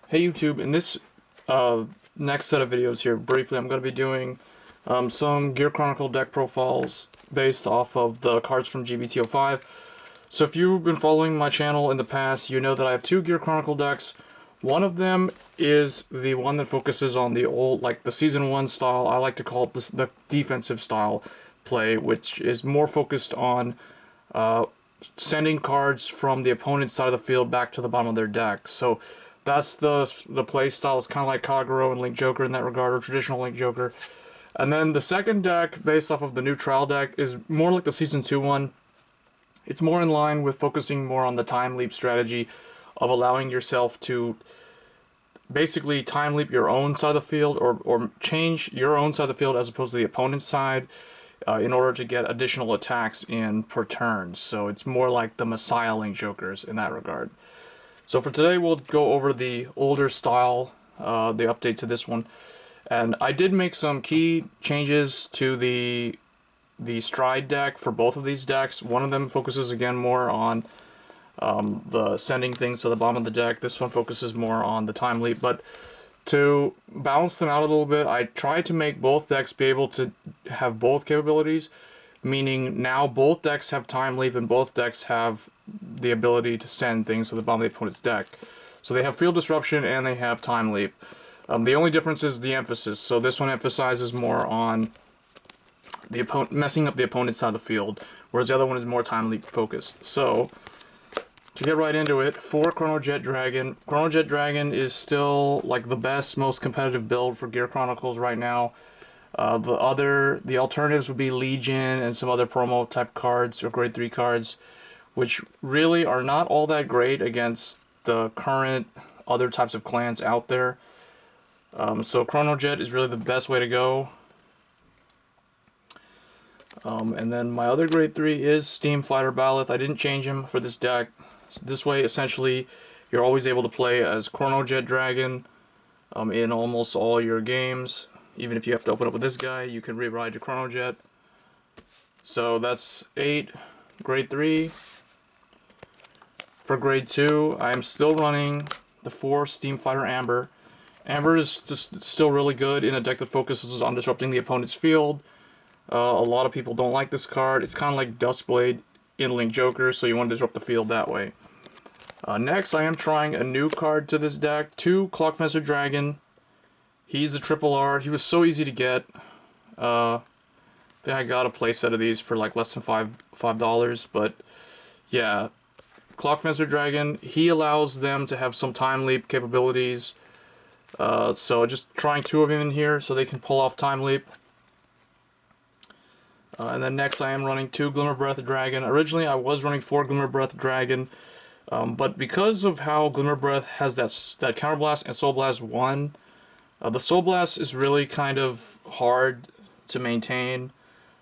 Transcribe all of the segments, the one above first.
Hey YouTube, in this next set of videos here, briefly, I'm going to be doing some Gear Chronicle deck profiles based off of the cards from G-BT05. So if you've been following my channel in the past, you know that I have two Gear Chronicle decks. One of them is the one that focuses on the old, like the Season 1 style. I like to call it the defensive style play, which is more focused on sending cards from the opponent's side of the field back to the bottom of their deck. So that's the play style. It's kind of like Kagero and Link Joker in that regard, or traditional Link Joker. And then the second deck, based off of the new trial deck, is more like the Season 2 one. It's more in line with focusing more on the time leap strategy of allowing yourself to basically time leap your own side of the field, or change your own side of the field as opposed to the opponent's side, in order to get additional attacks in per turn. So it's more like the Messiah Link Jokers in that regard. So for today, we'll go over the older style, the update to this one. And I did make some key changes to the Stride deck for both of these decks. One of them focuses again more on the sending things to the bottom of the deck. This one focuses more on the time leap. But to balance them out a little bit, I tried to make both decks be able to have both capabilities, meaning now both decks have time leap and both decks have the ability to send things to the bottom of the opponent's deck. So they have field disruption and they have time leap. The only difference is the emphasis. So this one emphasizes more on the opponent messing up the opponent's side of the field, whereas the other one is more time leap focused. So to get right into it, for Chronojet Dragon, Chronojet Dragon is still like the best, most competitive build for Gear Chronicles right now. The alternatives would be Legion and some other promo type cards or grade 3 cards, which really are not all that great against the current other types of clans out there. So Chronojet is really the best way to go. And then my other grade 3 is Steam Fighter Ballot. I didn't change him for this deck. So this way, essentially, you're always able to play as Chronojet Dragon in almost all your games. Even if you have to open up with this guy, you can rewrite your Chronojet. So that's 8, grade 3. For grade 2, I am still running the 4 Steam Fighter Amber. Amber is just still really good in a deck that focuses on disrupting the opponent's field. A lot of people don't like this card. It's kind of like Duskblade in Link Joker, so you want to disrupt the field that way. Next, I am trying a new card to this deck, 2 Clockfencer Dragon. He's a triple R. He was so easy to get. I think I got a playset of these for like less than $5, but yeah. Clockfencer Dragon, he allows them to have some time leap capabilities. So just trying 2 of him in here so they can pull off time leap. And then next I am running 2 Glimmerbreath Dragon. Originally I was running 4 Glimmerbreath Dragon, but because of how Glimmerbreath has that Counterblast and Soul Blast 1, the Soul Blast is really kind of hard to maintain,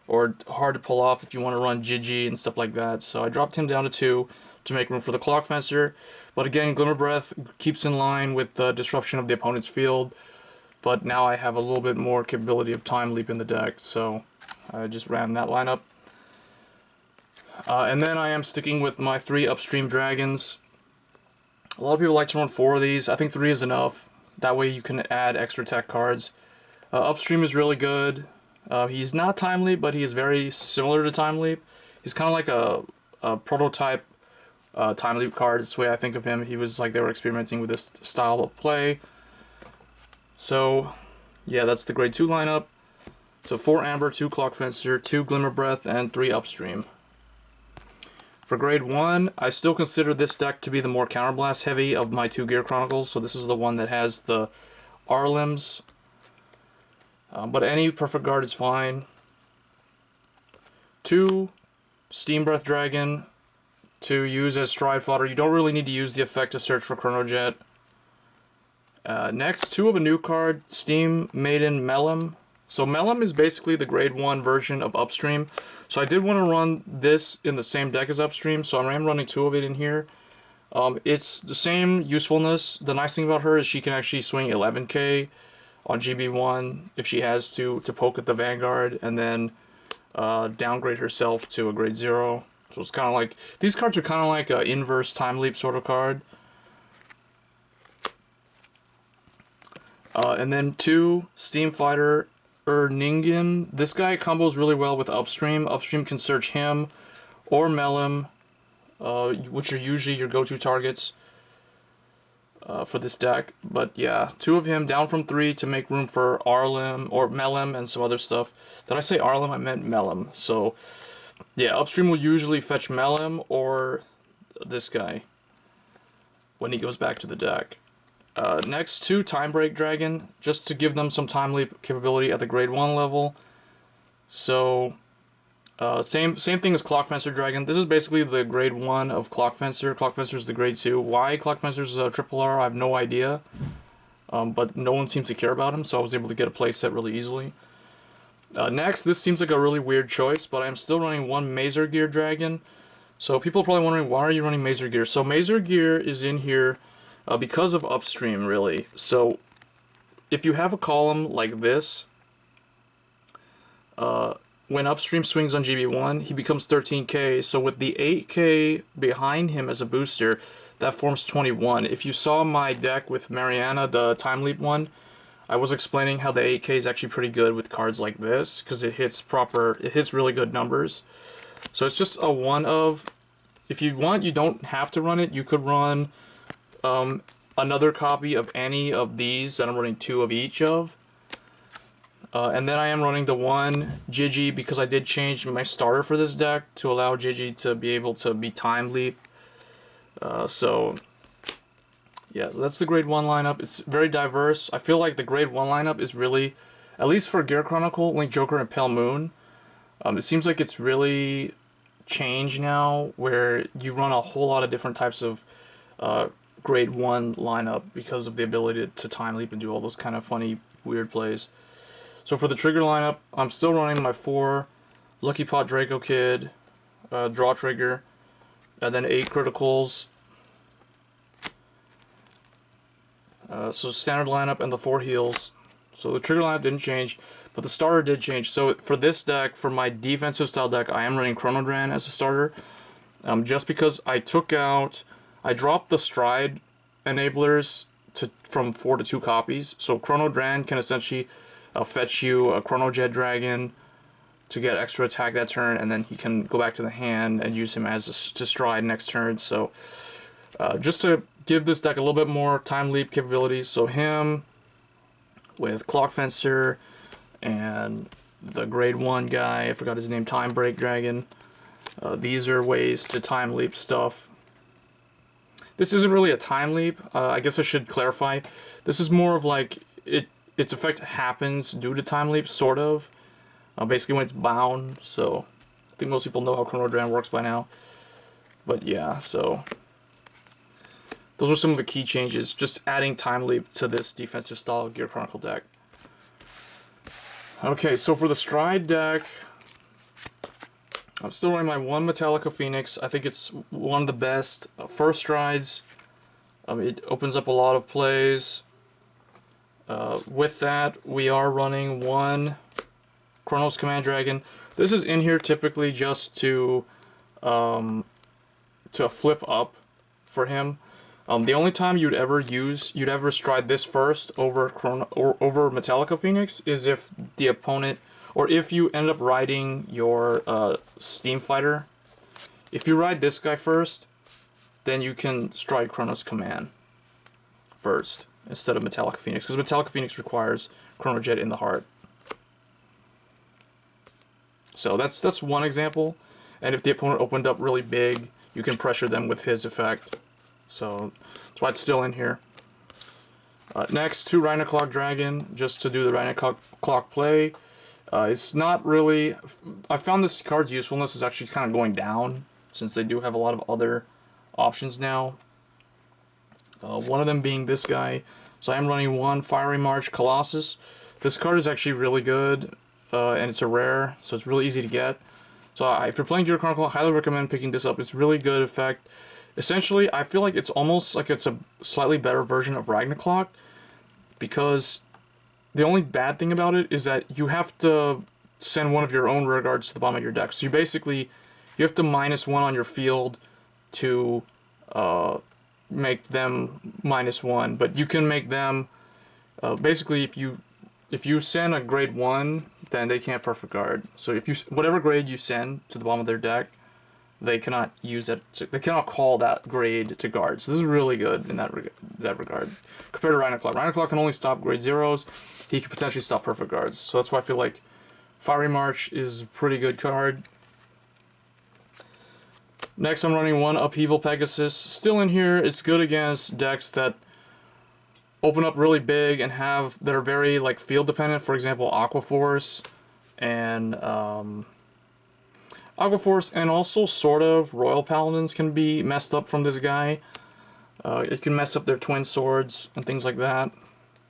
or hard to pull off if you want to run Gigi and stuff like that. So I dropped him down to 2 to make room for the Clockfencer. But again, Glimmerbreath keeps in line with the disruption of the opponent's field, but now I have a little bit more capability of time leap in the deck, so I just ran that lineup. And then I am sticking with my 3 Upstream Dragons. A lot of people like to run 4 of these. I think 3 is enough. That way you can add extra tech cards. Upstream is really good. He's not Time Leap, but he is very similar to Time Leap. He's kind of like a prototype Time Leap card. That's the way I think of him. He was like, they were experimenting with this style of play. So yeah, that's the grade 2 lineup. So 4 Amber, 2 Clockfencer, 2 Glimmerbreath, and 3 Upstream. For grade 1, I still consider this deck to be the more Counterblast heavy of my 2 Gear Chronicles. So this is the one that has the R-Limbs. But any Perfect Guard is fine. 2 Steam Breath Dragon to use as Stride fodder. You don't really need to use the effect to search for Chronojet. Next, 2 of a new card, Steam Maiden Melem. So Melem is basically the grade 1 version of Upstream. So I did want to run this in the same deck as Upstream, so I am running 2 of it in here. It's the same usefulness. The nice thing about her is she can actually swing 11k on GB1 if she has to poke at the Vanguard, and then downgrade herself to a grade 0. So it's kind of like, these cards are kind of like an inverse time leap sort of card. And then 2, Steam Fighter Erningen. This guy combos really well with Upstream. Upstream can search him or Melem, which are usually your go-to targets for this deck. But yeah, 2 of him down from 3 to make room for Arlem or Melem and some other stuff. Did I say Arlem? I meant Melem. So yeah, Upstream will usually fetch Melem or this guy when he goes back to the deck. Next, 2 Timebreak Dragon, just to give them some time leap capability at the grade 1 level. So, same thing as Clock Fencer Dragon. This is basically the grade 1 of Clock Fencer. Clock Fencer is the grade 2. Why Clock Fencer is a triple R, I have no idea. But no one seems to care about him, so I was able to get a playset really easily. Next, this seems like a really weird choice, but I'm still running 1 Mazer Gear Dragon. So people are probably wondering, why are you running Mazer Gear? So Mazer Gear is in here because of Upstream, really. So if you have a column like this, when Upstream swings on GB1, he becomes 13k. So with the 8k behind him as a booster, that forms 21. If you saw my deck with Mariana, the Time Leap one, I was explaining how the 8k is actually pretty good with cards like this, because it hits really good numbers. So it's just a one of. If you want, you don't have to run it. You could run another copy of any of these that I'm running 2 of each of. And then I am running the 1 Gigi because I did change my starter for this deck to allow Gigi to be able to be Time Leap. So yeah, so that's the grade 1 lineup. It's very diverse. I feel like the grade 1 lineup is really, at least for Gear Chronicle, Link Joker, and Pale Moon, it seems like it's really changed now where you run a whole lot of different types of grade 1 lineup because of the ability to Time Leap and do all those kind of funny, weird plays. So for the trigger lineup, I'm still running my 4 Lucky Pot Draco Kid, draw trigger, and then 8 criticals. So standard lineup and the 4 heals. So the trigger lineup didn't change, but the starter did change. So for this deck, for my defensive style deck, I am running Chronodran as a starter. Just because I dropped the Stride enablers from 4 to 2 copies. So Chronodran can essentially fetch you a Chronojet Dragon to get extra attack that turn, and then he can go back to the hand and use him to Stride next turn. So just to give this deck a little bit more Time Leap capabilities, so him with Clock Fencer and the grade 1 guy, I forgot his name, Timebreak Dragon. These are ways to Time Leap stuff. This isn't really a Time Leap. I guess I should clarify. This is more of like, its effect happens due to Time Leap, sort of. Basically when it's bound, so I think most people know how Chronodran works by now. But yeah, so those are some of the key changes, just adding Time Leap to this defensive style Gear Chronicle deck. Okay, so for the Stride deck, I'm still running my 1 Metallica Phoenix. I think it's one of the best first Strides. It opens up a lot of plays. With that, we are running 1 Chronos Command Dragon. This is in here typically just to flip up for him. The only time you'd ever Stride this first over Metallica Phoenix is if the opponent, or if you end up riding your Steam Fighter. If you ride this guy first, then you can Stride Chronos Command first instead of Metallica Phoenix, because Metallica Phoenix requires Chronojet in the heart. So that's one example, and if the opponent opened up really big, you can pressure them with his effect. So that's why it's still in here. Next, 2 Rhino Clock Dragon, just to do the Rhino Clock play. It's not really, I found this card's usefulness is actually kind of going down, since they do have a lot of other options now. One of them being this guy. So I am running 1 Fiery March Colossus. This card is actually really good, and it's a rare, so it's really easy to get. So if you're playing Gear Chronicle, I highly recommend picking this up. It's really good effect. Essentially, I feel like it's almost like it's a slightly better version of Ragnarok, because the only bad thing about it is that you have to send one of your own rear guards to the bottom of your deck. So you have to -1 on your field to make them -1, but you can make them Basically, if you send a grade 1, then they can't perfect guard. So if you whatever grade you send to the bottom of their deck, they cannot use it. They cannot call that grade to guard. So this is really good in that regard. Compared to Rhinoclaw. Rhinoclaw can only stop grade 0s. He can potentially stop perfect guards. So that's why I feel like Fiery March is a pretty good card. Next, I'm running one Upheaval Pegasus. Still in here. It's good against decks that open up really big and that are very like field dependent. For example, Aqua Force and also sort of Royal Paladins can be messed up from this guy. It can mess up their twin swords and things like that.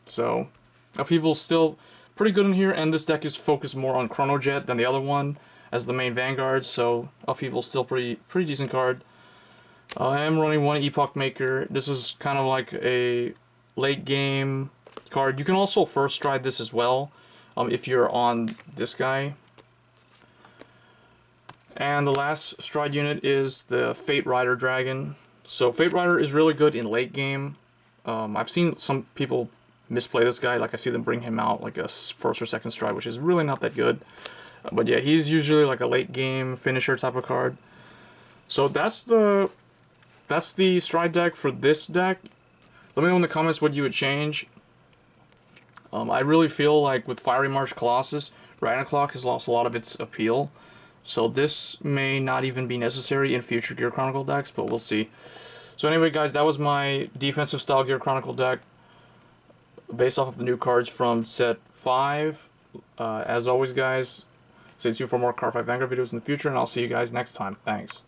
So Upheaval's still pretty good in here, and this deck is focused more on Chronojet than the other one as the main Vanguard, so Upheaval's still pretty decent card. I am running one Epoch Maker. This is kind of like a late game card. You can also first stride this as well if you're on this guy. And the last stride unit is the Fate Rider Dragon. So Fate Rider is really good in late game. I've seen some people misplay this guy, like I see them bring him out like a first or second stride, which is really not that good. But yeah, he's usually like a late game finisher type of card. So that's the stride deck for this deck. Let me know in the comments what you would change. I really feel like with Fiery March Colossus, Rhinoclaw has lost a lot of its appeal. So this may not even be necessary in future Gear Chronicle decks, but we'll see. So anyway, guys, that was my defensive style Gear Chronicle deck based off of the new cards from set 5. As always, guys, stay tuned for more Cardfight Vanguard videos in the future, and I'll see you guys next time. Thanks.